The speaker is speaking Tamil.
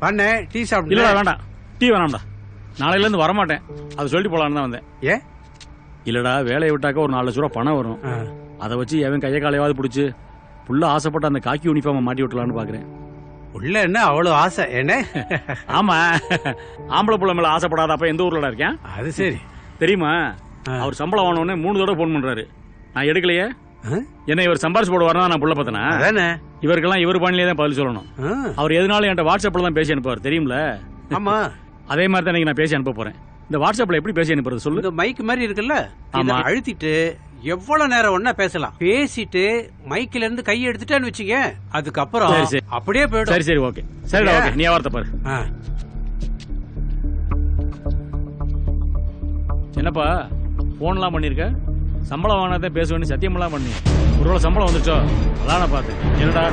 பண்ணே டீ சாப்பிடு. இல்ல வேண்டாம், டீ வேணாம்டா. நாளையில இருந்து வரமாட்டேன். அதை சொல்லிட்டு போலான்னு தான் வந்தேன். ஏன்? இல்லடா, வேலையை விட்டாக்க ஒரு 4 லட்ச ரூபா பணம் வரும். அதை வச்சு எவன் கையை காலையாவது பிடிச்சி புள்ள ஆசைப்பட்ட அந்த காக்கி யூனிஃபார்மை மாட்டி விட்டலான்னு பாக்குறேன். உள்ள என்ன அவ்வளவு ஆசை என்ன? ஆமா, ஆம்பளை புள்ள மேல ஆசைப்படாத அப்ப எந்த ஊர்லடா இருக்கேன்? அது சரி. தெரியுமா, அவர் சம்பளம் வாங்கினோடனே 3 தடவை போன் பண்றாரு. நான் எடுக்கலையே. என்ன இவர் சம்பாரிச்சு போட வரணும் நான் புள்ள பார்த்தனா? இவருக்கெல்லாம் இவர் பாணிலே தான் பதில் சொல்லணும். அவர் எதனாலும் என்கிட்ட வாட்ஸ்அப்ல தான் பேசி அனுப்புவார் தெரியுமில. ஆமா, அதே மாதிரி தான் நான் பேசி அனுப்ப போறேன். இந்த வாட்ஸ்அப்ல எப்படி பேசி அனுப்புறது சொல்லு? இந்த மைக் மாதிரி இருக்குல்ல, ஆமா, அழுத்திட்டு எவ்வளவு நேரம் ஒன்னா பேசலாம். பேசிட்டு மைக்ல இருந்து கையை எடுத்துட்டான்னு வச்சுக்க, அதுக்கப்புறம் அப்படியே போயிடும். சரி சரி, ஓகே. சரிடா, ஓகே. நீ வார்த்தை பாரு. என்னப்பா போன்லாம் பண்ணிருக்க? சம்பளம் வாங்கினதான் பேசுவேன்னு சத்தியமெல்லாம் பண்ணி ஒருவேளை சம்பளம் வந்துச்சோ? அதான் நான் பார்த்தேன். என்னடா